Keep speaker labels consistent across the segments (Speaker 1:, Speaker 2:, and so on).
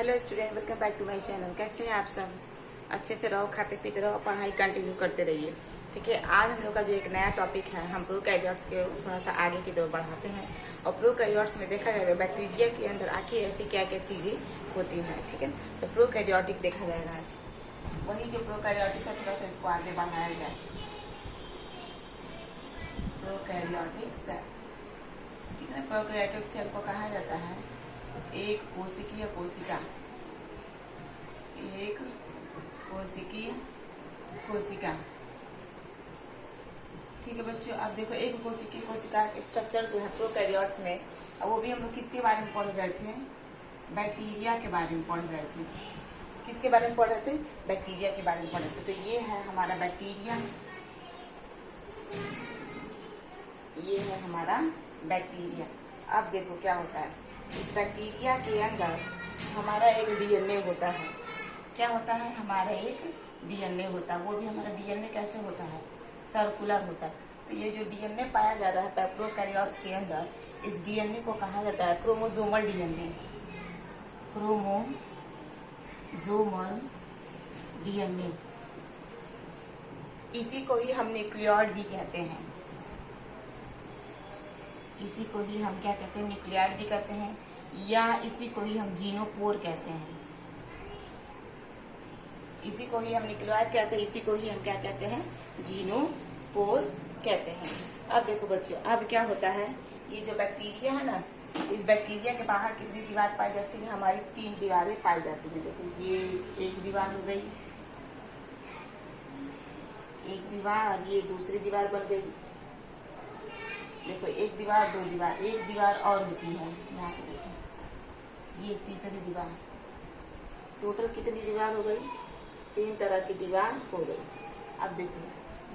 Speaker 1: Hello student, welcome back to my channel. कैसे हैं आप सब? अच्छे से रहो, खाते पीते रहो, पढ़ाई कंटिन्यू करते रहिए। ठीक है, आज हम लोग का जो एक नया टॉपिक है, हम प्रोकैरियोट्स के थोड़ा सा आगे की तरफ बढ़ाते हैं। और प्रोकैरियोट्स में देखा जाएगा बैक्टीरिया के अंदर आखिर ऐसी क्या क्या चीज़ें होती हैं। ठीक है, तो प्रोकैरियोटिक देखा जाएगा आज। वही जो प्रोकैरियोटिक है, थोड़ा सा इसको आगे बढ़ाया जाए। प्रोकैरियोटिक सेल, ठीक है ना। प्रोकैरियोटिक सेल को कहा जाता है एक कोशिकीय कोशिका। एक कोशिकीय कोशिका, ठीक है बच्चों। अब देखो, एक कोशिकीय कोशिका स्ट्रक्चर जो है प्रोकैरियोट्स में, वो भी हम लोग किसके बारे में पढ़ रहे थे? बैक्टीरिया के बारे में पढ़ रहे थे। किसके बारे में पढ़ रहे थे? बैक्टीरिया के बारे में पढ़ रहे थे। तो ये है हमारा बैक्टीरिया, ये है हमारा बैक्टीरिया। अब देखो क्या होता है, इस बैक्टीरिया के अंदर हमारा एक डीएनए होता है। क्या होता है? हमारा एक डीएनए होता है। वो भी हमारा डीएनए कैसे होता है? सर्कुलर होता है। तो ये जो डीएनए पाया जा रहा है प्रोकैरियोट्स के अंदर, इस डीएनए को कहा जाता है क्रोमोसोमल डीएनए। क्रोमोसोमल डीएनए, इसी को ही हम न्यूक्लियॉइड भी कहते हैं। इसी को ही हम क्या कहते हैं? न्यूक्लियॉइड भी कहते हैं, या इसी को ही हम जीनोपोर कहते हैं। इसी को ही हम न्यूक्लियॉइड कहते हैं, इसी को ही हम क्या कहते हैं? जीनोपोर कहते हैं। अब देखो बच्चों, अब क्या होता है, ये जो बैक्टीरिया है ना, इस बैक्टीरिया के बाहर कितनी दीवार पाई जाती है? हमारी 3 दीवारें पाई जाती है। देखो, ये एक दीवार हो गई, एक दीवार, ये दूसरी दीवार बन गई। देखो, एक दीवार, 2 दीवार, एक दीवार और होती है यहाँ पे। देखो, ये तीसरी दीवार। टोटल कितनी दीवार हो गई? 3 तरह की दीवार हो गई। अब देखो,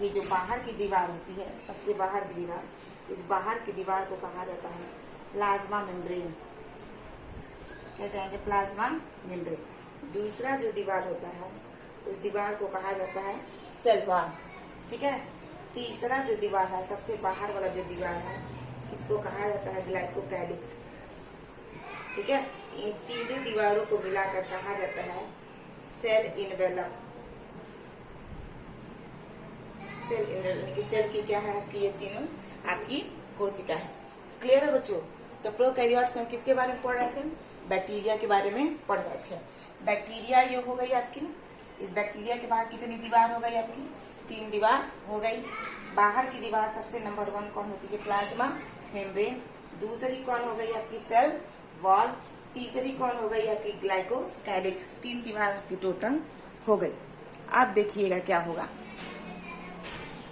Speaker 1: ये जो बाहर की दीवार होती है, सबसे बाहर की दीवार, इस बाहर की दीवार को कहा जाता है प्लाज्मा मेम्ब्रेन। क्या कहेंगे? Plasma membrane. दूसरा जो दीवार होता है, उस दीवार को कहा जाता है सेल वॉल। ठीक है। तीसरा जो दीवार है, सबसे बाहर वाला जो दीवार है, इसको कहा जाता है ग्लाइकोकैलिक्स। ठीक है। इन तीनों दीवारों को मिलाकर कहा जाता है सेल इनवेलप। सेल इनवेलप, कि सेल की क्या है आपकी? ये तीनों आपकी कोशिका है। क्लियर है बच्चों? तो प्रोकैरियोट्स में किसके बारे में पढ़ रहे थे? बैक्टीरिया के बारे में पढ़ रहे थे। बैक्टीरिया ये हो गई आपकी। इस बैक्टीरिया के बाहर कितनी दीवार हो गई आपकी? 3 दीवार हो गई। बाहर की दीवार सबसे नंबर 1 कौन होती है? Plasma membrane. दूसरी कौन हो गई आपकी? Cell wall. तीसरी कौन हो गई आपकी? ग्लाइकोकैलिक्स। 3 दीवार आपकी टोटल हो गई। अब देखिएगा क्या होगा।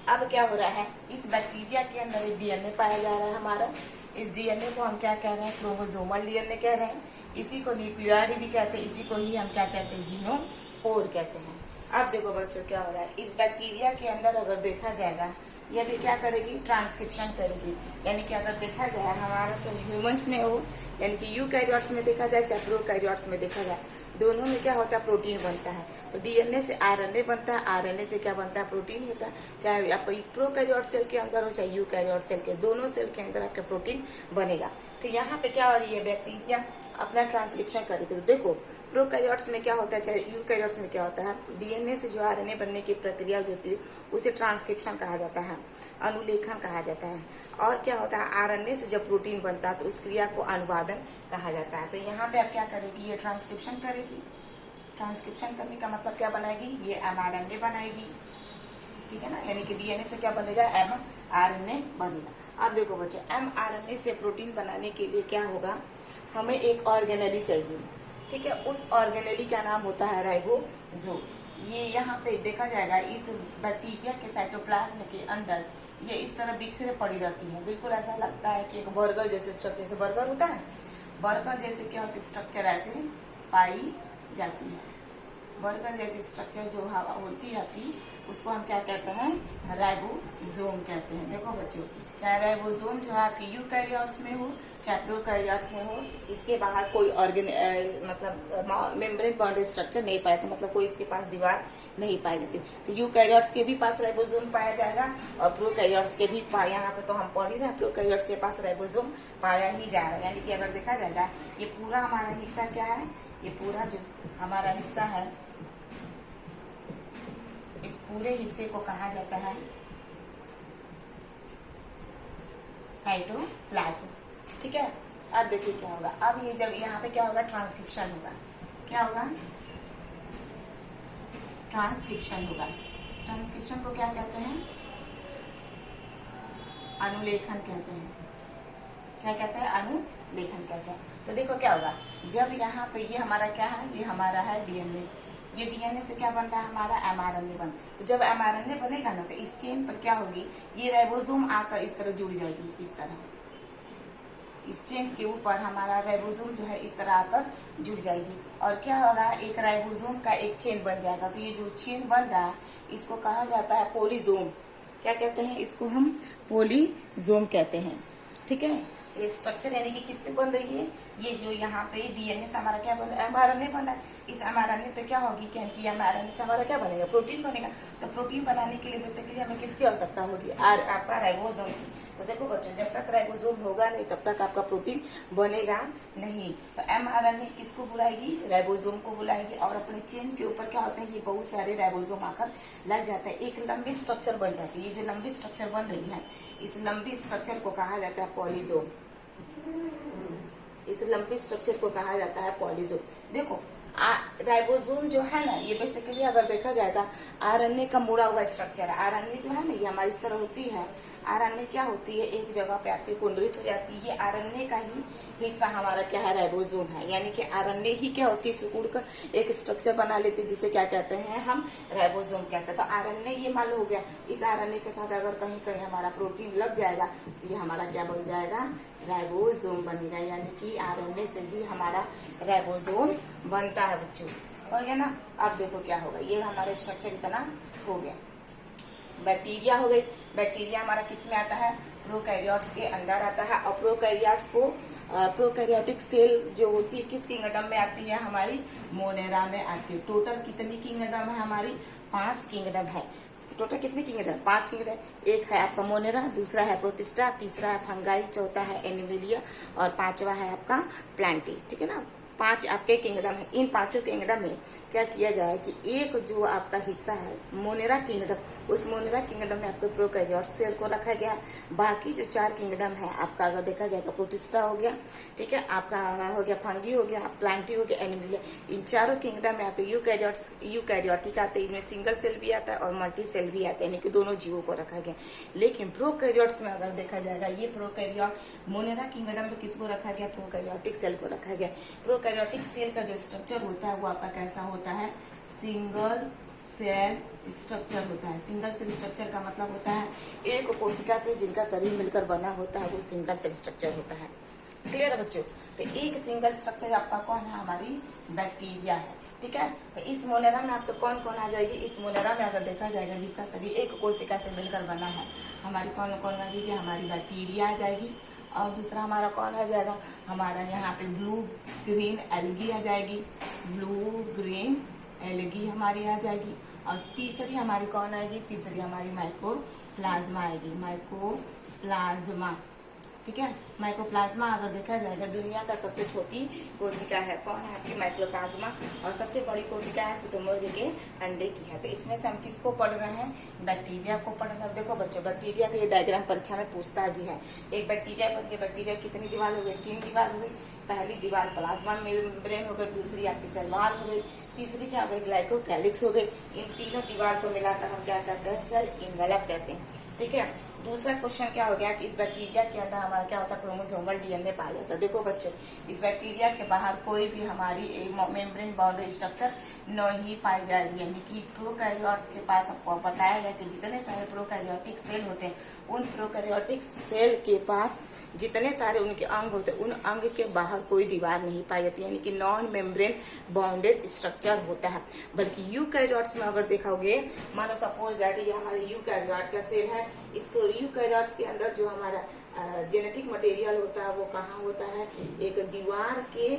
Speaker 1: अब क्या हो रहा है, इस बैक्टीरिया के अंदर एक डीएनए पाया जा रहा है हमारा। इस डीएनए को हम क्या कह रहे हैं? क्रोमोसोमल डीएनए कह रहे हैं। इसी को न्यूक्लियॉइड भी कहते हैं, इसी को ही हम क्या कहते हैं? जीनोपोर कहते हैं। अब देखो बच्चों क्या हो रहा है, इस बैक्टीरिया के अंदर अगर देखा जाएगा, यह भी क्या करेगी? ट्रांसक्रिप्शन करेगी। यानी कि अगर देखा जाए हमारा, चाहे ह्यूमंस में हो, यानी कि यूकैरियोट्स में देखा जाए, चाहे प्रोकैरियोट्स में देखा जाए, दोनों में क्या होता है? प्रोटीन बनता है। तो डीएनए से आरएनए बनता है, आरएनए से क्या बनता है? प्रोटीन होता है। चाहे आपको प्रोकैरियोट सेल के अंदर हो, चाहे यूकैरियोट सेल के, दोनों सेल के अंदर आपका प्रोटीन बनेगा। तो यहाँ पे क्या हो रही है? बैक्टीरिया अपना ट्रांसक्रिप्शन करेगी। तो देखो, प्रोकैरियोट्स में क्या होता है, चाहे यूकैरियोट्स में क्या होता है, डीएनए से जो आरएनए बनने की प्रक्रिया जो होती है, उसे ट्रांसक्रिप्शन कहा जाता है, अनुलेखन कहा जाता है। और क्या होता है, आरएनए से जब प्रोटीन बनता है तो उस क्रिया को अनुवादन कहा जाता है। तो यहाँ पे अब क्या करेगी? ये ट्रांसक्रिप्शन करेगी। ट्रांसक्रिप्शन करने का मतलब क्या बनाएगी? ये एमआरएनए बनाएगी। ठीक है ना। यानी कि डीएनए से क्या बनेगा? एमआरएनए बनेगा। अब देखो बच्चों, एमआरएनए से प्रोटीन बनाने के लिए क्या होगा? हमें एक ऑर्गेनेली चाहिए। ठीक है। उस ऑर्गेनेली का नाम होता है राइबोसोम। ये यहाँ पे देखा जाएगा, इस बैक्टीरिया के साइटोप्लाज्म के अंदर ये इस तरह बिखरे पड़ी रहती है। बिल्कुल ऐसा लगता है कि एक बर्गर जैसे स्ट्रक्चर, जैसे बर्गर होता है, बर्गर जैसे क्या होती है? स्ट्रक्चर ऐसे पाई जाती है। बर्गर जैसी स्ट्रक्चर जो हवा होती है आपकी, उसको हम क्या कहते हैं? राइबोसोम कहते हैं। देखो बच्चों, चाहे राइबोसोम जो है आपकी यूकैरियोट्स में हो, चाहे प्रोकैरियोट्स में हो, इसके बाहर कोई मतलब मेम्ब्रेन बाउंड्री स्ट्रक्चर नहीं पाया था, मतलब कोई इसके पास दीवार नहीं पाई जाती। तो यूकैरियोट्स के भी पास राइबोसोम पाया जाएगा, और प्रोकैरियोट्स के भी पाया। यहाँ पे तो हम पढ़ ही रहे हैं, प्रोकैरियोट्स के पास राइबोसोम पाया ही जा रहा है। यानी कि अगर देखा जाएगा, ये पूरा हमारा हिस्सा क्या है? ये पूरा जो हमारा हिस्सा है, इस पूरे हिस्से को कहा जाता है साइटोप्लाज्म। ठीक है, अब देखिए क्या होगा। अब ये जब यहाँ पे क्या होगा, ट्रांसक्रिप्शन होगा। क्या होगा, ट्रांसक्रिप्शन होगा। ट्रांसक्रिप्शन को क्या कहते हैं, अनुलेखन कहते हैं। क्या कहते हैं, अनुलेखन कहते हैं। तो देखो क्या होगा, जब यहाँ पे ये हमारा क्या है, ये हमारा है डीएनए। ये डीएनए से क्या बनता है, हमारा एमआरएनए बन। तो जब एमआरएनए बनेगा ना, तो इस चेन पर क्या होगी, ये राइबोसोम आकर इस तरह जुड़ जाएगी। इस तरह इस चेन के ऊपर हमारा राइबोसोम जो है इस तरह आकर जुड़ जाएगी, और क्या होगा, एक राइबोसोम का एक चेन बन जाएगा। तो ये जो चेन बन रहा है इसको कहा जाता है पॉलीजोम। क्या कहते हैं, इसको हम पॉलीजोम कहते हैं। ठीक है, ये स्ट्रक्चर यानी कि किस पे बन रही है, ये जो यहाँ पे डीएनए से हमारा क्या बन रहा है, एमआरएनए बन रहा है। इस एमआरएनए पे क्या होगी, क्या कि एमआरएनए से हमारा क्या बनेगा, प्रोटीन बनेगा। तो प्रोटीन बनाने के लिए बेसिकली हमें किसकी आवश्यकता होगी, आपका राइबोसोम की। तो देखो बच्चों, जब तक राइबोसोम होगा नहीं तब तक आपका प्रोटीन बनेगा नहीं। तो एमआरएनए किसको बुलाएगी, राइबोसोम को बुलाएगी। और अपने चेन के ऊपर क्या होता है, ये बहुत सारे राइबोसोम आकर लग जाता है, एक लंबी स्ट्रक्चर बन जाती है। ये जो लंबी स्ट्रक्चर बन रही है, इस लंबी स्ट्रक्चर को कहा जाता है पॉलीजोम। इस लंबी स्ट्रक्चर को कहा जाता है पॉलीजोम। देखो राइबोसोम जो है ना, ये बेसिकली अगर देखा जाएगा आरएनए का मुड़ा हुआ स्ट्रक्चर है। आरएनए जो है ना, ये हमारी इस तरह होती है। आरएनए क्या होती है, एक जगह पे आपकी कुंडलित हो जाती है। ये आरएनए का ही हिस्सा हमारा क्या है, राइबोसोम है। यानी कि आरएनए ही क्या होती है, सिकुड़ कर एक स्ट्रक्चर बना लेते हैं, जिसे क्या कहते हैं हम, राइबोसोम कहते हैं। तो आरएनए ये मान लो हो गया। इस आरएनए के साथ अगर कहीं कहीं हमारा प्रोटीन लग जाएगा तो ये हमारा क्या बन जाएगा, राइबोसोम बनेगा। यानी कि आरएनए से ही हमारा राइबोसोम बनता है बच्चों। हो गया ना। अब देखो क्या होगा, ये हमारा स्ट्रक्चर इतना हो गया। बैक्टीरिया हो गई। बैक्टीरिया हमारा किस में आता है, प्रोकैरियोट्स के अंदर आता है। और प्रोकैरियोट्स को प्रोकैरियोटिक सेल जो होती है किस किंगडम में आती है, हमारी मोनेरा में आती है। टोटल कितनी किंगडम है हमारी, 5 किंगडम है। टोटल कितनी किंगडम, 5 किंगडम। एक है आपका मोनेरा, दूसरा है प्रोटिस्टा, तीसरा है फंगाई, चौथा है एनिमिलिया और 5वां है आपका प्लांटी। ठीक है ना, 5 आपके किंगडम है। इन 5 किंगडम में क्या किया गया है कि एक जो आपका हिस्सा है मोनेरा किंगडम, उस मोनेरा किंगडम में आपके प्रोकैरियोट्स सेल को रखा गया। बाकी जो 4 किंगडम है आपका, अगर देखा जाएगा, प्रोटिस्टा हो गया, ठीक है, आपका हो गया फंगी हो गया, प्लांटी हो गया, एनिमिलिया। इन चारों किंगडम में आपके यूकैरियोटिक आते हैं। इनमें सिंगल सेल भी आता है और मल्टी सेल भी आता है, यानी कि दोनों जीवों को रखा गया। लेकिन प्रोकैरियोट्स में अगर देखा जाएगा, ये प्रोकैरियोट मोनेरा किंगडम में किसको रखा गया, प्रोकैरियोटिक सेल को रखा गया। प्रोकैरियोटिक सेल का जो स्ट्रक्चर होता है वो आपका कैसा होता है, सिंगल सेल स्ट्रक्चर होता है। सिंगल सेल स्ट्रक्चर का मतलब होता है एक कोशिका से जिनका शरीर मिलकर बना होता है, वो सिंगल सेल स्ट्रक्चर होता है। क्लियर है बच्चों। तो एक सिंगल स्ट्रक्चर आपका कौन है, हमारी बैक्टीरिया है। ठीक है, तो इस मोनेरा में आपको कौन कौन आ जाएगी, इस मोनेरा में अगर देखा जाएगा जिसका शरीर एक कोशिका से मिलकर बना है, हमारी कौन कौन आ जाएगी, हमारी बैक्टीरिया आ जाएगी। और दूसरा हमारा कौन आ जाएगा, हमारा यहाँ पे ब्लू ग्रीन एल्गी आ जाएगी, ब्लू ग्रीन एल्गी हमारी आ जाएगी। और तीसरी हमारी कौन आएगी, तीसरी हमारी माइकोप्लाज्मा आएगी, माइकोप्लाज्मा। ठीक है, माइकोप्लाज्मा अगर देखा जाएगा दुनिया का सबसे छोटी कोशिका है। कौन है आपकी, माइकोप्लाज्मा। और सबसे बड़ी कोशिका है शुतुरमुर्ग के अंडे की है। तो इसमें से हम किसको पढ़ रहे हैं, बैक्टीरिया को पढ़ रहे हैं। देखो बच्चों, बैक्टीरिया का ये डायग्राम परीक्षा में पूछता भी है। एक बैक्टीरिया बन के, बैक्टीरिया कितनी दीवार हो गई, 3 दीवार हो गई। पहली दीवार प्लाज्मा मेम्ब्रेन हो गई, दूसरी आपकी सेल वॉल हो गई, तीसरी क्या हो गई, ग्लाइकोकैलिक्स हो गई। इन तीनों दीवार को मिलाकर हम क्या कहते हैं, सेल इन्वेलप कहते हैं। ठीक है, दूसरा क्वेश्चन क्या हो गया कि इस बैक्टीरिया के अंदर हमारा क्या होता है, क्रोमोसोमल डीएनए पाया जाता है। देखो बच्चों, इस बैक्टीरिया के बाहर कोई भी हमारी मेम्ब्रेन बाउंड्री स्ट्रक्चर नहीं पाई जा रही है। यानी कि प्रोकैरियोट्स के पास आपको बताया गया कि जितने सारे प्रोकैरियोटिक सेल होते हैं, उन प्रोकैरियोटिक सेल के पास जितने सारे उनके अंग होते हैं, उन अंग के बाहर कोई दीवार नहीं पाई जाती, यानी कि नॉन मेम्ब्रेन बाउंडेड स्ट्रक्चर होता है। बल्कि यूकैरियोट्स में अगर देखोगे, मानो सपोज दैट ये हमारे यूकैरियोट का सेल है, इसको यूकैरियोट्स के अंदर जो हमारा जेनेटिक मटेरियल होता है वो कहाँ होता है, एक दीवार के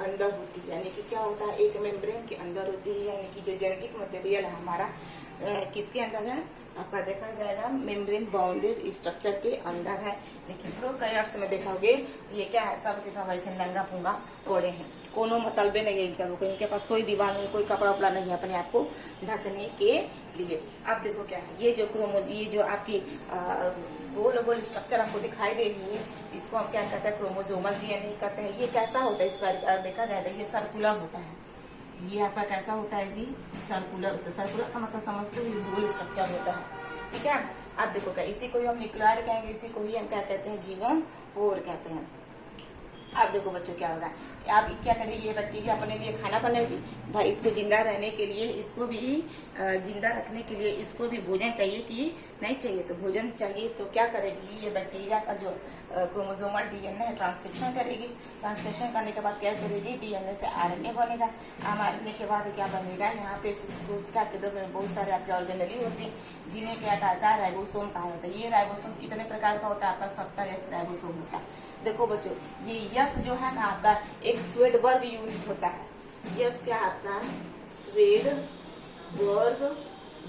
Speaker 1: अंदर होती है। यानी कि क्या होता है, एक मेम्ब्रेन के अंदर होती है। यानी कि जो जेनेटिक मटेरियल है हमारा किसके अंदर है, आपका देखा जाएगा मेम्ब्रेन बाउंडेड स्ट्रक्चर के अंदर है। लेकिन प्रोकैरियोट्स में देखोगे ये क्या है, सब के सब ऐसे नंगा पुंगा पड़े हैं, कोनो मतलबे नहीं है इन सबको, इनके पास कोई दीवार में कोई कपड़ा उपड़ा नहीं है अपने आप को ढकने के लिए। अब देखो क्या है, ये जो आपकी गोल गोल स्ट्रक्चर आपको दिखाई दे रही है, इसको हम क्या कहते हैं, क्रोमोसोमल डीएनए कहते हैं। ये कैसा होता है, इस पर देखा जाएगा ये सर्कुलर होता है। ये आपका कैसा होता है जी, सर्कुलर होता है। सर्कुलर का मतलब समझते हो, ये गोल स्ट्रक्चर होता है, ठीक है। अब देखो क्या, इसी को ही हम न्यूक्लियॉइड कहेंगे, इसी को ही हम क्या कहते हैं, जीनोपोर कहते हैं। अब देखो बच्चों क्या होगा, आप क्या करेगी, ये बैक्टीरिया अपने लिए खाना बनाएगी भाई, इसको जिंदा रहने के लिए, इसको भी जिंदा रखने के लिए इसको भी भोजन चाहिए कि नहीं चाहिए, तो भोजन चाहिए तो क्या करेगी, ये बैक्टीरिया का जो क्रोमोसोमल डीएनए है ट्रांसक्रिप्शन करेगी। ट्रांसक्रिप्शन करने के बाद क्या करेगी, डीएनए से आरएनए बनेगा। आरएनए के बाद क्या बनेगा, यहाँ पे कोशिका के अंदर में बहुत सारे आपके ऑर्गेनेली होती है, जिन्हें क्या कहता है, राइबोसोम कहा जाता है। ये राइबोसोम कितने प्रकार का होता है, आपका 70 राइबोसोम होता है। देखो बच्चों, ये यस जो है ना आपका एक स्वेडबर्ग यूनिट होता है। यस क्या आपका स्वेडबर्ग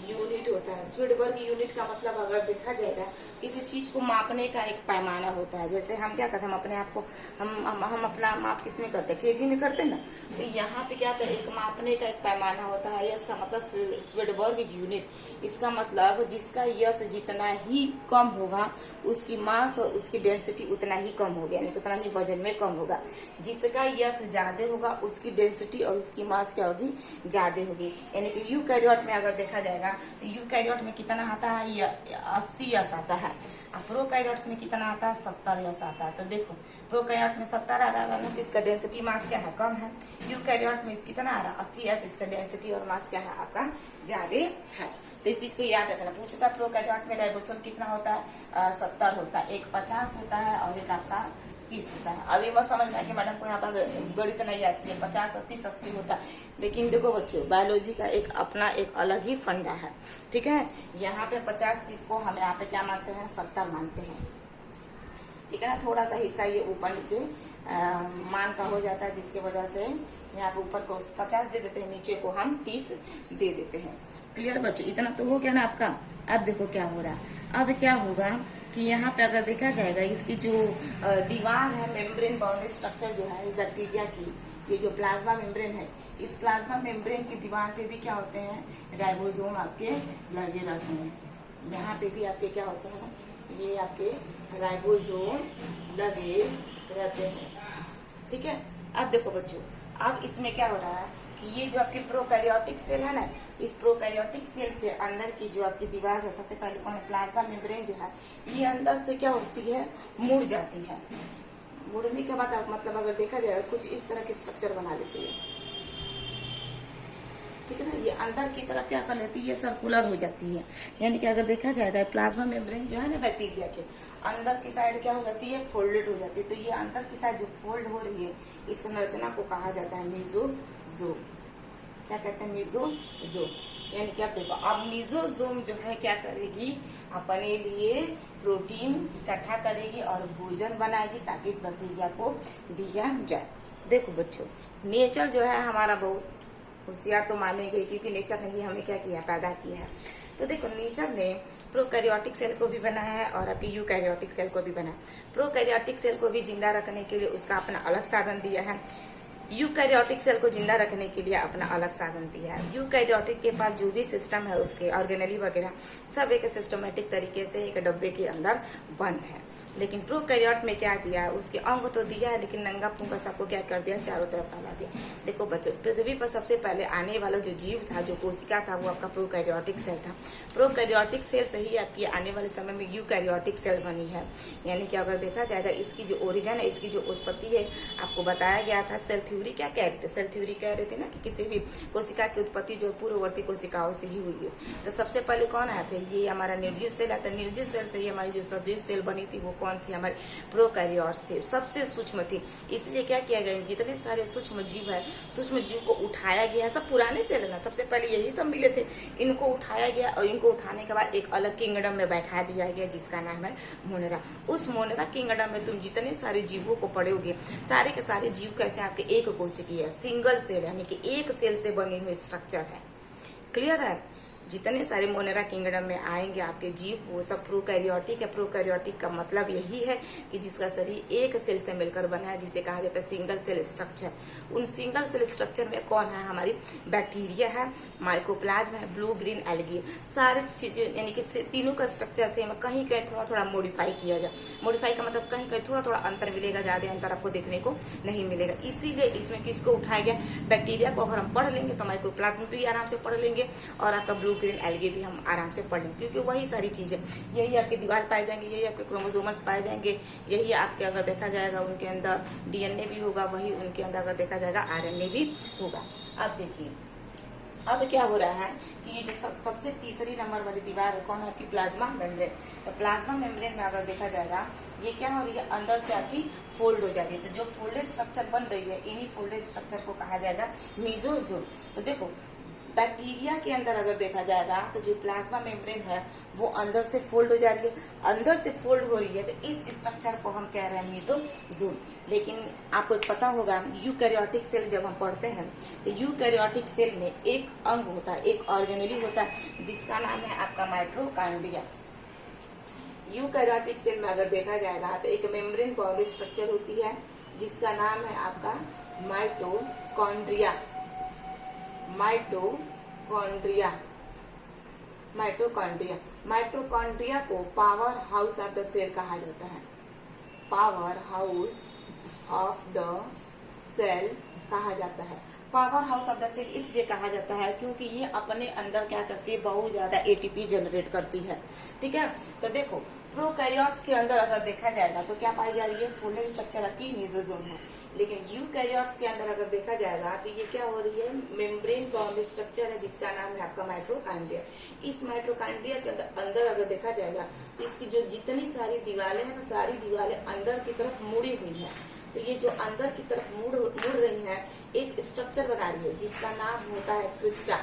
Speaker 1: यूनिट होता है। स्वेडबर्ग यूनिट का मतलब अगर देखा जाएगा, किसी चीज को मापने का एक पैमाना होता है। जैसे हम क्या करते हैं, हम अपने आप को हम अपना माप किस में करते हैं, केजी में करते हैं ना, तो यहाँ पे क्या करते हैं, एक मापने का एक पैमाना होता है। यस का मतलब स्वेडबर्ग यूनिट। इसका मतलब जिसका यस जितना ही कम होगा, उसकी मास और उसकी डेंसिटी उतना ही कम होगा, यानी उतना ही वजन में कम होगा। जिसका यस ज्यादा होगा, उसकी डेंसिटी और उसकी मास क्या होगी, ज्यादा होगी। यानी कि यूकैरियोट में अगर देखा जाएगा, यूकैरियोट में कितना आता है, 80 यस आता है। प्रोकैरियोट्स में कितना आता है, 70 यस आता है। तो देखो प्रोकैरियोट में 70 आ रहा है, इसका डेंसिटी मास क्या है, कम है। यूकैरियोट में कितना आ रहा है, 80 है, इसका डेंसिटी और मास क्या है, आपका ज्यादा है। तो इस चीज को याद रखना। पूछता है प्रोकैरियोट में राइबोसोम कितना होता है, 70 होता है, एक 50 होता है और एक आपका 30 होता है। अभी मत समझना कि मैडम को यहाँ पर गणित नहीं आती है, 50 30 80 होता है। लेकिन देखो बच्चों, बायोलॉजी का एक अपना एक अलग ही फंडा है, ठीक है। यहाँ पे 50-30 को हम यहाँ पे क्या मानते हैं, 70 मानते हैं, ठीक है ना। थोड़ा सा हिस्सा ये ऊपर नीचे मान का हो जाता है, जिसकी वजह से यहाँ पे ऊपर को 50 दे देते हैं, नीचे को हम 30 दे देते हैं। क्लियर बच्चों, इतना तो हो गया ना आपका। अब देखो क्या हो रहा है, अब क्या होगा कि यहाँ पे अगर देखा जाएगा, इसकी जो दीवार है, मेम्ब्रेन बाउंड्री स्ट्रक्चर जो है बैक्टीरिया की, ये जो प्लाज्मा मेम्ब्रेन है, इस प्लाज्मा मेम्ब्रेन की दीवार पे भी क्या होते हैं, राइबोसोम आपके लगे रहते हैं। यहाँ पे भी आपके क्या होते हैं, ये आपके राइबोसोम लगे रहते हैं, ठीक है। अब देखो बच्चों, अब इसमें क्या हो रहा है कि ये जो आपकी प्रोकैरियोटिक सेल है ना, इस प्रोकैरियोटिक सेल के अंदर की जो आपकी दीवार है, सबसे पहले कौन है, प्लाज्मा मेम्ब्रेन जो है, ये अंदर से क्या होती है, मुड़ जाती है। मुड़ने के बाद आप मतलब अगर देखा जाए कुछ इस तरह की स्ट्रक्चर बना लेती है, ठीक है ना। ये अंदर की तरफ क्या कर लेती है, सर्कुलर हो जाती है। यानी कि अगर देखा जाएगा, प्लाज्मा मेम्ब्रेन जो है ना बैक्टीरिया के अंदर की साइड क्या हो जाती है, फोल्डेड हो जाती है। तो ये अंदर की साइड जो फोल्ड हो रही है, इस संरचना को कहा जाता है मेसोजोम। क्या कहते हैं, मेसोजोम। यानी कि आप देखो, अब मेसोजोम जो है क्या करेगी, अपने लिए प्रोटीन इकट्ठा करेगी और भोजन बनाएगी, ताकि इस बैक्टीरिया को दिया जाए। देखो बच्चों, नेचर जो है हमारा बहुत होशियार तो मानेंगे, क्योंकि नेचर ने ही हमें क्या किया, पैदा किया है। तो देखो, नेचर ने प्रोकैरियोटिक सेल को भी बनाया है और आपकी यूकैरियोटिक सेल को भी बनाया। प्रोकैरियोटिक सेल को भी जिंदा रखने के लिए उसका अपना अलग साधन दिया है, यूकैरियोटिक सेल को जिंदा रखने के लिए अपना अलग साधन दिया है। यूकैरियोटिक के पास जो भी सिस्टम है, उसके ऑर्गेनेली वगैरह सब एक सिस्टमेटिक तरीके से एक डब्बे के अंदर बंद है। लेकिन प्रोकैरियोट में क्या दिया है, उसके अंग तो दिया है, लेकिन नंगा पुंगा सबको क्या कर दिया, चारों तरफ फैला दिया। देखो बच्चों, पृथ्वी पर सबसे पहले आने वाला जो जीव था, जो कोशिका था, वो आपका प्रोकैरियोटिक सेल था। प्रोकैरियोटिक सेल से ही आपकी आने वाले समय में यूकैरियोटिक सेल बनी है। यानी कि अगर देखा जाएगा, इसकी जो ओरिजिन है, इसकी जो उत्पत्ति है, आपको बताया गया था। सेल थ्योरी क्या कह रहे थे, सेल थ्योरी कह रहे थे ना कि किसी भी कोशिका की उत्पत्ति जो पूर्ववर्ती कोशिकाओं से ही हुई है। तो सबसे पहले कौन आया था, ये हमारा निर्जीव सेल आता है। निर्जीव सेल से ही हमारी जो सजीव सेल बनी थी, वो कौन थी, हमारे प्रोकैरियोट्स थे, सबसे सूक्ष्म थी। इसलिए क्या किया गया, जितने सारे सूक्ष्म जीव है, सूक्ष्म जीव को उठाया गया। सब पुराने सेल है ना, सबसे पहले यही सब मिले थे, इनको उठाया गया और इनको उठाने के बाद एक अलग किंगडम में बैठा दिया गया, जिसका नाम है मोनेरा। उस मोनेरा किंगडम में तुम जितने सारे जीवों को पढ़ोगे, सारे के सारे जीव कैसे आपके एक कोशिकीय है, सिंगल सेल, यानी कि एक सेल से बनी हुई स्ट्रक्चर है। क्लियर है। जितने सारे मोनेरा किंगडम में आएंगे आपके जीव वो सब प्रोकैरियोटिक है। प्रोकैरियोटिक का मतलब यही है कि जिसका शरीर एक सेल से मिलकर बना है, जिसे कहा जाता है सिंगल सेल स्ट्रक्चर। उन सिंगल सेल स्ट्रक्चर में कौन है? हमारी बैक्टीरिया है, माइकोप्लाज्म है, ब्लू ग्रीन एल्गी। सारी चीजें यानी कि तीनों का स्ट्रक्चर से कहीं कहीं थोड़ा थोड़ा मॉडिफाई किया गया। मॉडिफाई का मतलब कहीं कहीं थोड़ा थोड़ा अंतर मिलेगा, ज्यादा अंतर आपको देखने को नहीं मिलेगा। इसीलिए इसमें किसको उठाया गया? बैक्टीरिया को अगर हम पढ़ लेंगे तो माइक्रोप्लाज्म भी आराम से पढ़ लेंगे और आपका ब्लू ग्रीन एल्गी भी हम आराम से पढ़ लेंगे, क्योंकि वही सारी चीजें, यही आपकी दीवार पाए जाएंगे, यही आपके क्रोमोसोमल्स पाए जाएंगे, यही आपके अगर देखा जाएगा उनके अंदर डीएनए भी होगा, वही उनके अंदर अगर देखा जाएगा आरएनए भी होगा। अब देखिए अब क्या हो रहा है कि ये जो सबसे तीसरी नंबर वाली दीवार है कौन है? आपकी प्लाज्मा मेम्ब्रेन। तो प्लाज्मा मेम्ब्रेन में अगर देखा जाएगा ये क्या हो रही है? अंदर से आपकी फोल्ड हो जा रही है। तो जो फोल्डेड स्ट्रक्चर बन रही है इन्हीं फोल्डेड स्ट्रक्चर को कहा जाएगा मेसोजोम। तो देखो बैक्टीरिया के अंदर अगर देखा जाएगा तो जो प्लाज्मा मेम्ब्रेन है वो अंदर से फोल्ड हो जा रही है। अंदर से फोल्ड हो रही है तो इस स्ट्रक्चर को हम कह रहे हैं मेसोजोम। लेकिन आपको पता होगा यूकैरियोटिक सेल जब हम पढ़ते हैं तो यूकैरियोटिक सेल में एक अंग होता है, एक ऑर्गेनेली होता है जिसका नाम है आपका माइटोकॉन्ड्रिया। यूकैरियोटिक सेल में अगर देखा जाएगा तो एक मेम्ब्रेन बाउंड स्ट्रक्चर होती है जिसका नाम है आपका माइटोकॉन्ड्रिया। माइटोकॉन्ड्रिया माइटोकॉन्ड्रिया माइटोकॉन्ड्रिया को power house of the cell कहा जाता है। Power house of the cell कहा जाता है। Power house of the cell इसलिए कहा जाता है क्योंकि ये अपने अंदर क्या करती है? बहुत ज्यादा एटीपी जनरेट करती है। ठीक है, तो देखो प्रोकैरियोट्स के अंदर अगर देखा जाएगा तो क्या पाई जा रही है? फोल्डेड स्ट्रक्चर आपकी मेसोजोम है। लेकिन यूकैरियोट्स के अंदर अगर देखा जाएगा तो ये क्या हो रही है? मेम्ब्रेन बाउंड स्ट्रक्चर है जिसका नाम है आपका माइटोकॉन्ड्रिया। इस माइटोकॉन्ड्रिया के अंदर अगर देखा जाएगा तो इसकी जो जितनी सारी दीवारें हैं ना, सारी दीवारें अंदर की तरफ मुड़ी हुई है। तो ये जो अंदर की तरफ मुड़ रही है एक स्ट्रक्चर बना रही है जिसका नाम होता है क्रिस्टा।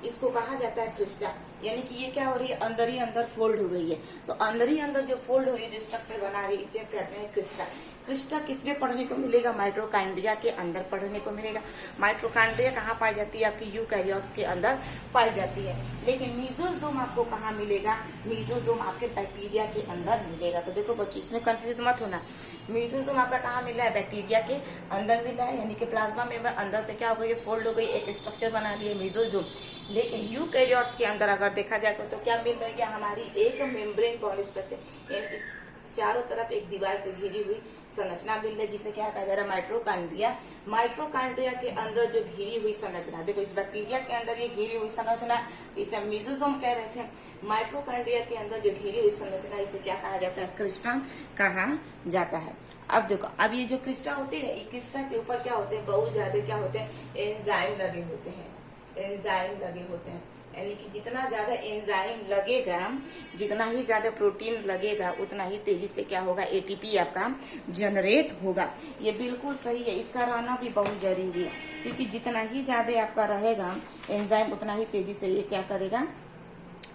Speaker 1: इसको कहा जाता है क्रिस्टा। यानी कि ये क्या हो रही है? अंदर ही अंदर फोल्ड हो गई है। तो अंदर ही अंदर जो फोल्ड हो रही है, जो स्ट्रक्चर बना रही है, इसे कहते हैं क्रिस्टा। क्रिस्टा किसमें पढ़ने को मिलेगा? माइटोकॉन्ड्रिया के अंदर पढ़ने को मिलेगा। माइटोकॉन्ड्रिया कहाँ पाई जाती है? आपकी यूकैरियोट्स के अंदर पाई जाती है। लेकिन मेसोजोम आपको कहाँ मिलेगा? मेसोजोम आपके बैक्टीरिया के अंदर मिलेगा। तो देखो बच्चों इसमें कंफ्यूज मत होना। मेसोजोम आपका कहाँ मिला है? बैक्टीरिया के अंदर मिला है। यानी कि प्लाज्मा मेम्ब्रेन अंदर से क्या हो गई? फोल्ड हो गई, एक स्ट्रक्चर बना ली है मेसोजोम। लेकिन यूकैरियोट्स के अंदर अगर देखा जाए तो क्या मिल रही है? हमारी एक मेम्ब्रेन बाउंड स्ट्रक्चर, यानी कि चारों तरफ एक दीवार से घिरी हुई संरचना मिल रही है जिसे क्या कहा जा रहा है? माइटोकॉन्ड्रिया। माइटोकॉन्ड्रिया के अंदर जो घिरी हुई संरचना, देखो इस बैक्टीरिया के अंदर ये घिरी हुई संरचना, इसे हम मेसोजोम कह रहे थे। माइटोकॉन्ड्रिया के अंदर जो घिरी हुई संरचना, इसे क्या कहा जाता है? क्रिस्टा कहा जाता है। अब देखो अब ये जो क्रिस्टा होती है, क्रिस्टा के ऊपर क्या होते हैं? बहुत ज्यादा क्या होते हैं? एंजाइम लगे होते हैं। एंजाइम लगे होते हैं, यानी कि जितना ज्यादा एंजाइम लगेगा, जितना ही ज्यादा प्रोटीन लगेगा, उतना ही तेजी से क्या होगा? एटीपी आपका जनरेट होगा। ये बिल्कुल सही है, इसका रहना भी बहुत जरूरी है, क्योंकि जितना ही ज्यादा आपका रहेगा एंजाइम, उतना ही तेजी से ये क्या करेगा?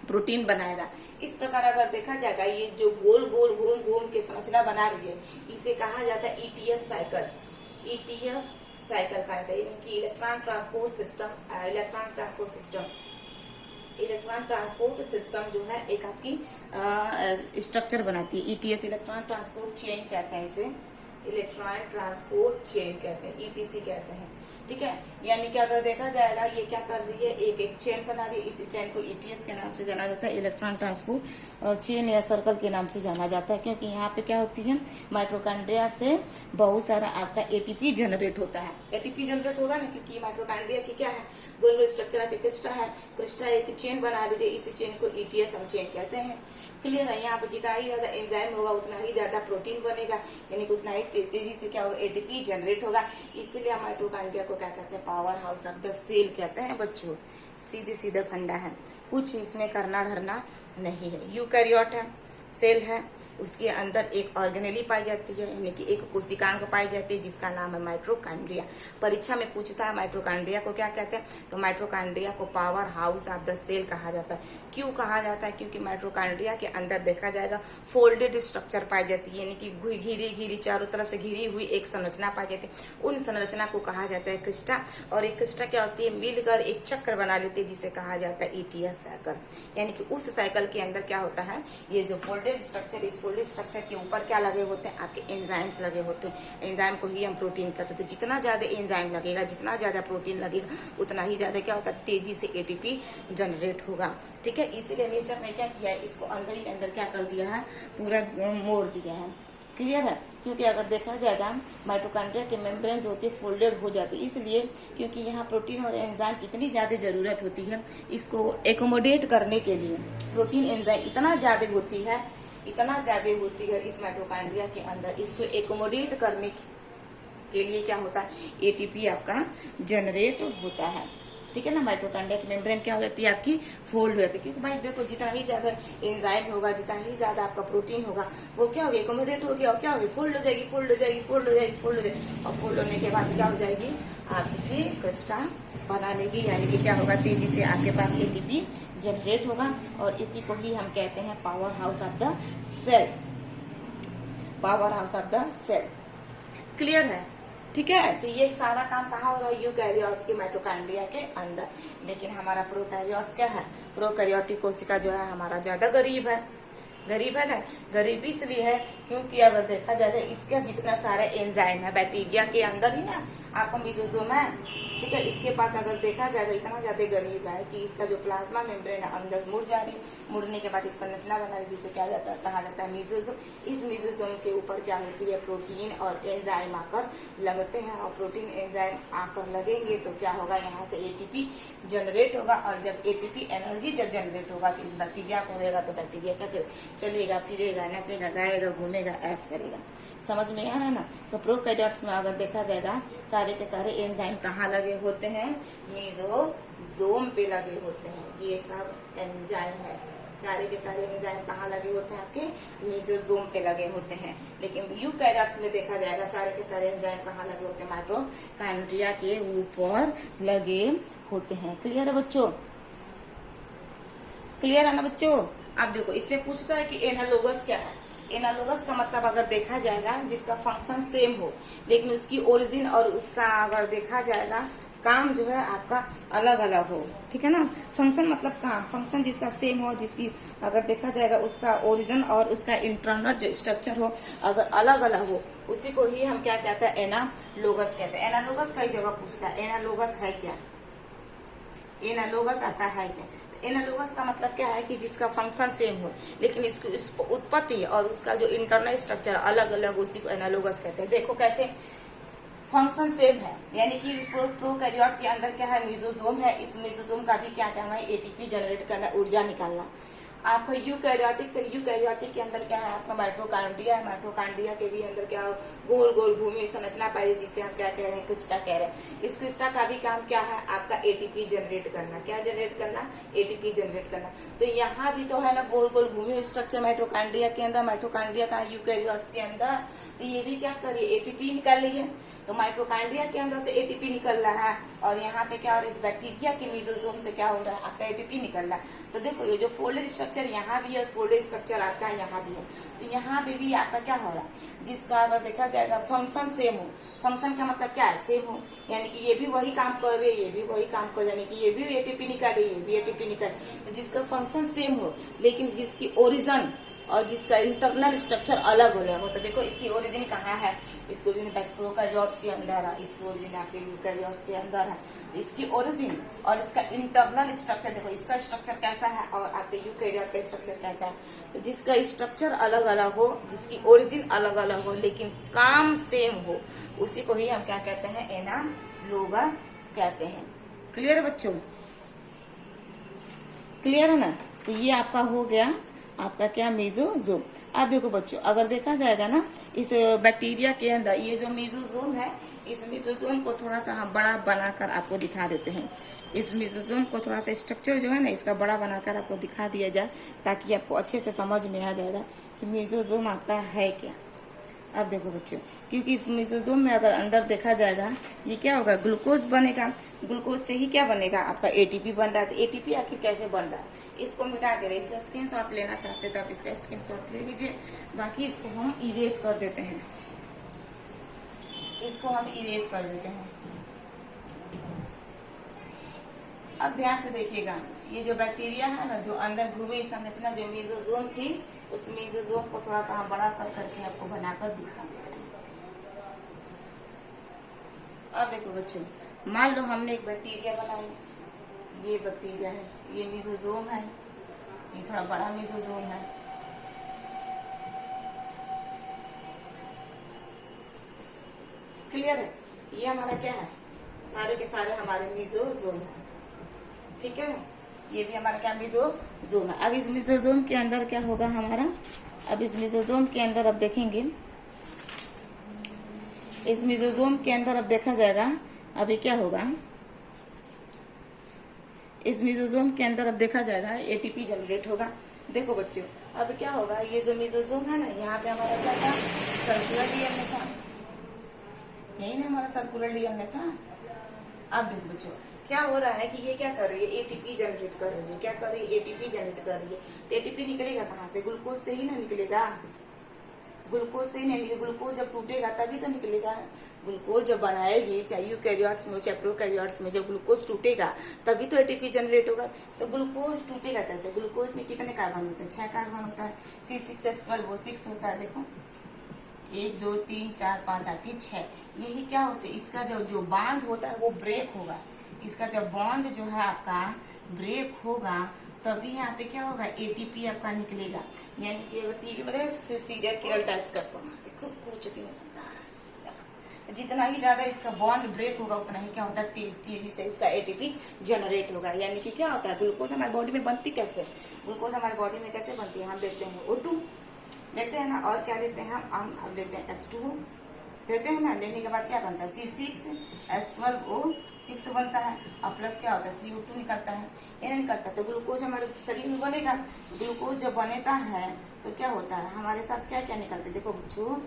Speaker 1: प्रोटीन बनाएगा। इस प्रकार अगर देखा जाएगा ये जो गोल गोल घूम घूम के संरचना बना रही है, इसे कहा जाता है ईटीएस साइकिल। ईटीएस साइकिल का है कि electron transport system. Electron transport system जो है एक आपकी स्ट्रक्चर बनाती है। ईटीएस इलेक्ट्रॉन ट्रांसपोर्ट चेन कहते हैं इसे। इलेक्ट्रॉन ट्रांसपोर्ट चेन कहते हैं, ईटीसी कहते हैं। ठीक है, यानी कि अगर देखा जाएगा ये क्या कर रही है? एक एक चेन बना रही है। इसी चेन को ईटीएस के नाम से जाना जाता है, इलेक्ट्रॉन ट्रांसपोर्ट चेन या सर्कल के नाम से जाना जाता है, क्योंकि यहाँ पे क्या होती है? माइटोकॉन्ड्रिया से बहुत सारा आपका एटीपी जनरेट होता है। एटीपी जनरेट होगा ना, क्योंकि माइटोकॉन्ड्रिया की क्या है? गोल स्ट्रक्चर आपकी क्रिस्टा है। क्रिस्टा एक चेन बना ली है, इसी चेन को ईटीएस हम चेन कहते हैं। क्लियर है? यहाँ पे जितना ही ज्यादा एंजाइम होगा उतना ही ज्यादा प्रोटीन बनेगा, यानी कि उतना ही तेजी से क्या होगा? एटीपी जनरेट होगा। इसलिए माइटोकॉन्ड्रिया को क्या कहते हैं? Power house of the cell कहते हैं बच्चों। सीधे सीधे फंडा है, कुछ इसमें करना धरना नहीं है। यूकैरियोट है, सेल है, उसके अंदर एक ऑर्गेनेली पाई जाती है, यानी कि एक कोशिकांग पाई जाती है जिसका नाम है माइटोकॉन्ड्रिया। परीक्षा में पूछता है माइटोकॉन्ड्रिया को क्या कहते हैं, तो माइटोकॉन्ड्रिया को power house of the cell कहा जाता है। क्यों कहा जाता है, क्योंकि माइटोकॉन्ड्रिया के अंदर देखा जाएगा फोल्डेड स्ट्रक्चर पाई जाती है, यानी कि घिरी घिरी चारों तरफ से घिरी हुई एक संरचना पाई जाती है। उन संरचना को कहा जाता है क्रिस्टा, और एक क्रिस्टा क्या होती है, मिलकर एक चक्र बना लेते हैं जिसे कहा जाता है ईटीएस साइकिल। यानी कि उस साइकिल के अंदर क्या होता है, ये जो फोल्डेड स्ट्रक्चर, इस फोल्डेड स्ट्रक्चर के ऊपर क्या लगे होते हैं, आपके एंजाइम्स लगे होते हैं। एंजाइम को ही हम प्रोटीन कहते हैं। तो जितना ज्यादा एंजाइम लगेगा, जितना ज्यादा प्रोटीन लगेगा, उतना ही ज्यादा क्या होता है, तेजी से एटीपी जनरेट होगा। ठीक है, इसीलिए नेचर ने क्या किया है, इसको अंदर ही अंदर क्या कर दिया है, पूरा मोड़ दिया है। क्लियर है, क्योंकि अगर देखा जाएगा माइटोकॉन्ड्रिया के मेम्ब्रेन जो होती है फोल्डेड हो जाती है, इसलिए क्योंकि यहाँ प्रोटीन और एंजाइम की इतनी ज्यादा जरूरत होती है इसको एकोमोडेट करने के लिए। प्रोटीन एंजाइम इतना ज्यादा होती है इस माइटोकॉन्ड्रिया के अंदर, इसको एकोमोडेट करने के लिए क्या होता है, एटीपी आपका जनरेट होता है। ठीक है ना, माइटोकॉन्ड्रिया की मेम्ब्रेन क्या हो जाती है, आपकी फोल्ड हो जाती है। क्योंकि भाई देखो, जितना ही ज्यादा एंजाइम होगा, जितना ही ज्यादा आपका प्रोटीन होगा, वो क्या होगी, एकोमोडेट हो गया और क्या होगी, फोल्ड हो जाएगी। और फोल्ड होने के बाद क्या हो जाएगी, आपकी क्रिस्टा बना लेगी, यानी कि क्या होगा, तेजी से आपके पास एटीपी जनरेट होगा। और इसी को ही हम कहते हैं power house of the cell. Clear है, ठीक है। तो ये सारा काम कहाँ हो रहा है, यूकैरियोट्स के माइटोकॉन्ड्रिया के अंदर। लेकिन हमारा प्रोकैरियोट्स क्या है, प्रोकैरियोटिक कोशिका जो है हमारा ज्यादा गरीब है ना। गरीब इसलिए है क्योंकि अगर देखा जाएगा इसका जितना सारा एंजाइम है बैक्टीरिया के अंदर ही ना, आपका मेसोजोम है, ठीक है, इसके पास अगर देखा जाएगा इतना ज्यादा गरीब है कि इसका जो प्लाज्मा मेम्ब्रेन है अंदर मुड़ जा रही, मुड़ने के बाद एक संरचना बना रही जिसे क्या कहा जाता है मेसोजोम। इस मेसोजोम के ऊपर क्या होती है, प्रोटीन और एंजाइम आकर लगते हैं, और प्रोटीन एंजाइम आकर लगेंगे तो क्या होगा, यहाँ से एटीपी जनरेट होगा। और जब एटीपी एनर्जी जब जनरेट होगा तो इस बैक्टीरिया को देगा, तो बैक्टीरिया क्या चलेगा, फिरेगा, नचेगा, गाएगा, घूमेगा, ऐश करेगा। समझ में आ रहा है ना। तो प्रोकैरियोट्स में अगर देखा जाएगा सारे के सारे एंजाइम कहाँ लगे होते हैं, मेसोजोम पे लगे होते हैं। ये सब एंजाइम है, सारे के सारे एंजाइम कहाँ लगे होते हैं, आपके मेसोजोम पे लगे होते हैं। लेकिन यूकैरियोट्स में देखा जाएगा सारे के सारे एंजाइम कहाँ लगे होते हैं, माइटोकॉन्ड्रिया के ऊपर लगे होते हैं। क्लियर है बच्चों, क्लियर है ना बच्चों। अब देखो, इसमें पूछता है कि एनालोगस क्या है। एनालोगस का मतलब अगर देखा जाएगा जिसका फंक्शन सेम हो, लेकिन उसकी ओरिजिन और उसका अगर देखा जाएगा काम जो है आपका अलग अलग हो। ठीक है ना, फंक्शन मतलब काम, फंक्शन जिसका सेम हो, जिसकी अगर देखा जाएगा उसका ओरिजिन और उसका इंटरनल जो स्ट्रक्चर हो अगर अलग अलग हो, उसी को ही हम क्या कहते हैं, एनालोगस कहते हैं। एनालोगस कई जगह पूछता है, एनालोगस है क्या, एनालोगस आता है क्या। एनालोगस का मतलब क्या है कि जिसका फंक्शन सेम हो लेकिन इसकी उत्पत्ति और उसका जो इंटरनल स्ट्रक्चर अलग अलग, उसी को एनालोगस कहते हैं। देखो कैसे फंक्शन सेम है, यानी कि प्रोकैरियोट के अंदर क्या है, मेसोजोम है। इस मेसोजोम का भी क्या काम है, एटीपी जनरेट करना, ऊर्जा निकालना। आपका यूकैरियोटिक के अंदर क्या है, आपका माइटोकॉन्ड्रिया है। माइटोकॉन्ड्रिया के भी अंदर क्या गोल गोल घूमी संरचना पाई, जिससे हम क्या कह रहे हैं, क्रिस्टा कह रहे हैं। इस क्रिस्टा का भी काम क्या है, आपका एटीपी जनरेट करना। क्या जनरेट करना, एटीपी जनरेट करना। तो यहाँ भी तो है ना गोल गोल घूमी हुई स्ट्रक्चर माइटोकॉन्ड्रिया के अंदर, माइटोकॉन्ड्रिया का यूकैरियोट्स के अंदर। तो ये भी क्या करिए, एटीपी निकाल रही है। तो माइटोकॉन्ड्रिया के अंदर से एटीपी निकल रहा है, और यहाँ पे क्या हो रहा है, इस बैक्टीरिया के मेसोजोम से क्या हो रहा है, आपका एटीपी निकल रहा है। तो देखो ये जो फोल्डेड स्ट्रक्चर यहाँ भी है, फोल्डेड स्ट्रक्चर आपका यहाँ भी है। तो यहाँ पे भी आपका क्या हो रहा है, जिसका अगर देखा जाएगा फंक्शन सेम हो। फंक्शन का मतलब क्या है, सेम हो, यानी कि ये भी वही काम कर रही है, ये भी वही काम कर, यानी कि ये भी एटीपी निकाल रही है, ये भी एटीपी निकाल। तो जिसका फंक्शन सेम हो लेकिन जिसकी ओरिजिन और जिसका इंटरनल स्ट्रक्चर अलग अलग हो। तो देखो इसकी ओरिजिन कहाँ है, इसकी ओरिजिन प्रोकैरियोट्स के अंदर है, इसकी ओरिजिन आपके यूकैरियोट्स के अंदर है। इसकी ओरिजिन और इसका इंटरनल स्ट्रक्चर, देखो इसका स्ट्रक्चर कैसा है और आपके यूकैरियोट का स्ट्रक्चर कैसा है। तो जिसका स्ट्रक्चर अलग अलग हो, जिसकी ओरिजिन अलग अलग हो लेकिन काम सेम हो, उसी को ही हम क्या कहते हैं, एनालोगस कहते हैं। क्लियर है बच्चों, क्लियर है ना। तो ये आपका हो गया आपका क्या, मेसोजोम। अब देखो बच्चों, अगर देखा जाएगा ना इस बैक्टीरिया के अंदर ये जो मेसोजोम है, इस मेसोजोम को थोड़ा सा हम बड़ा बनाकर आपको दिखा देते हैं। इस मेसोजोम को थोड़ा सा स्ट्रक्चर जो है ना इसका बड़ा बनाकर आपको दिखा दिया जाए, ताकि आपको अच्छे से समझ में आ जाएगा कि मेसोजोम आपका है क्या। अब देखो बच्चों, क्योंकि इस मेसोजोम में अगर अंदर देखा जाएगा, ये क्या होगा, ग्लूकोज बनेगा। ग्लूकोज से ही क्या बनेगा, आपका एटीपी बन रहा है। तो एटीपी आखिर कैसे बन रहा है, इसको मिटा दे रहे हैं। इसका स्क्रीनशॉट लेना चाहते तो आप इसका स्क्रीनशॉट ले लीजिए। बाकी इसको हम इरेज कर देते हैं, इसको हम इरेज कर देते हैं। अब ध्यान से देखिएगा, ये जो बैक्टीरिया है ना, जो अंदर घूमी संरचना जो मेसोजोम थी, उस मेसोजोम को थोड़ा सा हम बड़ा कर करके आपको बनाकर दिखा दे रहे हैं। अब देखो बच्चों, मान लो हमने एक बैक्टीरिया बनाई, ये बैक्टीरिया है, ये मेसोजोम है, ये थोड़ा बड़ा मेसोजोम है। क्लियर है, ये हमारा क्या है, सारे के सारे हमारे मेसोजोम है। ठीक है, ये भी हमारा क्या मेसोजोम है। अब इस मेसोजोम के अंदर क्या होगा हमारा, अब इस मेसोजोम के अंदर अब देखेंगे, इस मेसोजोम के अंदर अब देखा जाएगा, अभी क्या होगा, इस मेसोजोम के अंदर अब देखा जाएगा एटीपी जनरेट होगा। देखो बच्चों, अब क्या होगा, ये जो मेसोजोम है ना, यहाँ पे हमारा क्या था, सर्कुलर डीएनए था, यही ना हमारा सर्कुलर डीएनए था। अब देखो बच्चों, क्या हो रहा है कि ये क्या कर रही है, एटीपी जनरेट कर रही है। क्या कर रही है, एटीपी जनरेट कर रही है। तो एटीपी निकलेगा कहाँ से, ग्लूकोज से ही ना निकलेगा, ग्लूकोज से ही नहीं निकलेगा। ग्लूकोज जब टूटेगा तभी तो निकलेगा। ग्लूकोज जब बनाएगी, चाहे यूकैरियोट्स में हो चाहे प्रोकैरियोट्स में, जब ग्लूकोज टूटेगा तभी तो एटीपी जनरेट होगा। तो ग्लूकोज टूटेगा कैसे, ग्लूकोज में कितने कार्बन होते हैं, 6 कार्बन होता है। C6H12 वो 6 होता है। देखो 1 2 3 4 5 आपकी 6, यही क्या होते हैं, इसका जो बॉन्ड होता है वो ब्रेक होगा। इसका जब बॉन्ड जो है आपका ब्रेक होगा, तभी यहाँ पे क्या होगा, एटीपी आपका निकलेगा। यानी कि अगर टीवी में सीरियल किलर टाइप्स का खूब कुचती में सकता है, जितना ही ज्यादा इसका बॉन्ड ब्रेक होगा उतना ही क्या होता है, तेजी से इसका एटीपी जनरेट होगा। यानी कि क्या होता है, ग्लूकोज हमारी बॉडी में बनती कैसे, ग्लूकोज हमारी बॉडी में कैसे बनती है, हम लेते हैं O2 लेते हैं ना, और क्या लेते हैं हम लेते हैं H2O लेते हैं ना। लेने के बाद क्या बनता है, C6H12O6 बनता है, और प्लस क्या होता है, CO2 निकलता है, ये निकलता है। तो ग्लूकोज हमारे शरीर में बनेगा। ग्लूकोज जब बनता है तो क्या होता है, हमारे साथ क्या क्या निकलते हैं। देखो बच्चों,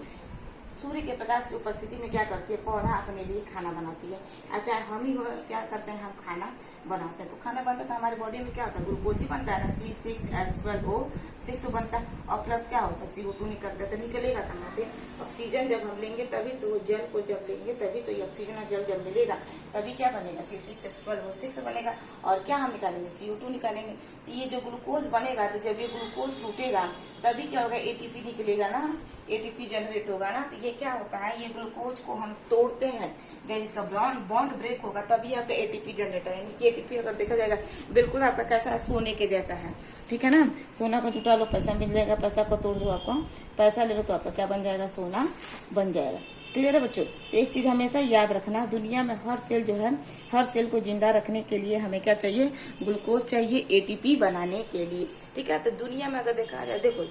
Speaker 1: सूर्य के प्रकाश की उपस्थिति में क्या करती है, पौधा अपने लिए खाना बनाती है। अच्छा, हम ही क्या करते हैं, हम खाना बनाते हैं। तो खाना बनता है तो हमारे बॉडी में क्या होता है, ग्लूकोज ही बनता है ना, C6H12O6 बनता है, और प्लस क्या होता है, CO2 निकलता है। तो निकलेगा कहाँ से, ऑक्सीजन जब हम लेंगे तभी तो, जल को जब लेंगे तभी तो, ये ऑक्सीजन और जल जब मिलेगा तभी क्या बनेगा, C6H12O6 बनेगा। और क्या हम निकालेंगे, CO2 निकालेंगे। तो ये जो ग्लूकोज बनेगा, तो जब ये ग्लूकोज टूटेगा तभी क्या होगा, एटीपी निकलेगा ना, एटीपी जनरेट होगा ना। तो ये क्या होता है, ये ग्लूकोज को हम तोड़ते हैं, जब इसका बॉन्ड ब्रेक होगा तभी आपका एटीपी जनरेट है। यानी कि एटीपी अगर देखा जाएगा बिल्कुल आपका कैसा है, सोने के जैसा है। ठीक है ना, सोना को जुटा लो पैसा मिल जाएगा, पैसा को तोड़ दो आपको पैसा ले लो, तो आपका क्या बन जाएगा, सोना बन जाएगा। क्लियर है बच्चों। तो एक चीज हमेशा याद रखना, दुनिया में हर सेल जो है, हर सेल को जिंदा रखने के लिए हमें क्या चाहिए, ग्लूकोज चाहिए एटीपी बनाने के लिए। ठीक है, तो दुनिया में अगर देखा जाए, देखो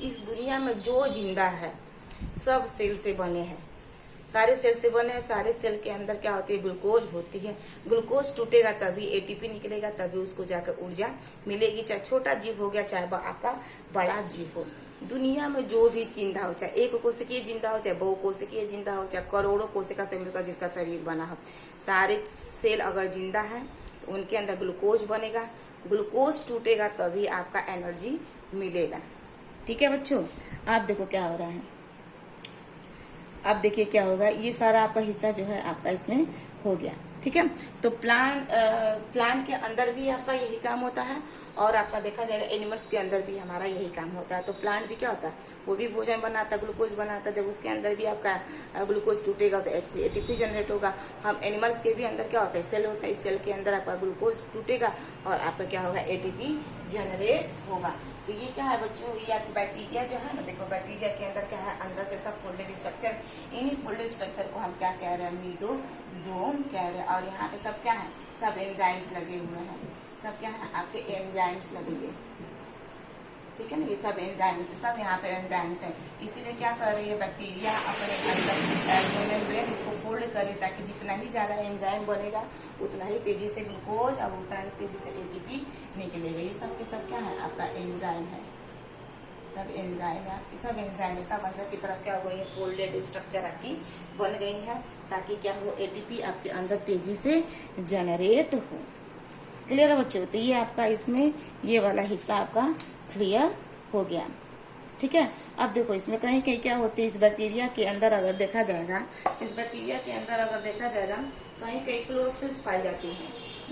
Speaker 1: इस दुनिया में जो जिंदा है सब सेल से बने हैं, सारे सेल से बने हैं। सारे सेल के अंदर क्या होती है, ग्लूकोज होती है। ग्लूकोज टूटेगा तभी एटीपी निकलेगा, तभी उसको जाकर ऊर्जा मिलेगी। चाहे छोटा जीव हो गया, चाहे आपका बड़ा जीव हो, दुनिया में जो भी जिंदा हो, चाहे एक कोशिकीय जिंदा हो, चाहे बहु कोशिकीय जिंदा हो, चाहे करोड़ों कोशिका से मिलकर जिसका शरीर बना हो, सारे सेल अगर जिंदा है तो उनके अंदर ग्लूकोज बनेगा। ग्लूकोज टूटेगा तभी आपका एनर्जी मिलेगा। ठीक है बच्चों, आप देखो क्या हो रहा है, अब देखिए क्या होगा, ये सारा आपका हिस्सा जो है आपका इसमें हो गया। ठीक है, तो प्लांट के अंदर भी आपका यही काम होता है, और आपका देखा जाएगा एनिमल्स के अंदर भी हमारा यही काम होता है। तो प्लांट भी क्या होता है, वो भी भोजन बनाता है, ग्लूकोज बनाता है। जब उसके अंदर भी आपका ग्लूकोज टूटेगा तो एटीपी जनरेट होगा। हम एनिमल्स के भी अंदर क्या होता है, सेल होता है, इस सेल के अंदर आपका ग्लूकोज टूटेगा और आपका क्या होगा, एटीपी जनरेट होगा। तो ये क्या है बच्चों, ये आपकी बैक्टीरिया जो है ना, देखो बैक्टीरिया के अंदर क्या है, अंदर से सब फोल्डेड स्ट्रक्चर, इन्हीं फोल्डेड स्ट्रक्चर को हम क्या कह रहे हैं, मेसोजोम कह रहे हैं। और यहाँ पे सब क्या है, सब एंजाइम्स लगे हुए हैं, सब क्या है आपके एंजाइम्स लगेंगे। ठीक है ना, ये सब एंजाइम्स, सब यहाँ पे एंजाइम्स है। इसीलिए क्या कर रही है बैक्टीरिया, अपने अंदर मेम्ब्रेन इसको फोल्ड करे, ताकि जितना ही ज्यादा एंजाइम बनेगा उतना ही तेजी से ग्लूकोज और उतना ही तेजी से एटीपी निकलेगा। ये सब के सब क्या है, आपका एंजाइम है। सब एंजाइम है आपकी, सब एंजाइम है, सब अंदर की तरफ क्या हो गई है, फोल्डेड स्ट्रक्चर आपकी बन गई है, ताकि क्या हो, एटीपी आपके अंदर तेजी से जनरेट हो। क्लियर है बच्चों? तो ये आपका इसमें ये वाला हिस्सा आपका क्लियर हो गया। ठीक है, अब देखो इसमें कहीं कहीं क्या होती है, इस बैक्टीरिया के अंदर अगर देखा जाएगा, इस बैक्टीरिया के अंदर अगर देखा जाएगा, कहीं कहीं क्लोरोफिल्स पाई जाती है।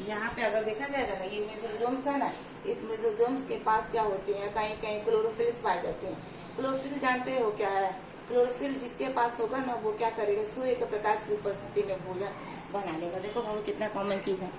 Speaker 1: यहाँ पे अगर देखा जाएगा ना, ये मेसोजोम्स है ना, इस मेसोजोम्स के पास क्या होती है, कहीं कहीं क्लोरोफिल्स पाई जाती है। क्लोरोफिल जानते हो क्या है? क्लोरोफिल जिसके पास होगा ना, वो क्या करेगा, सूर्य के प्रकाश की उपस्थिति में भोजन बना लेगा। देखो वो कितना कॉमन चीज है।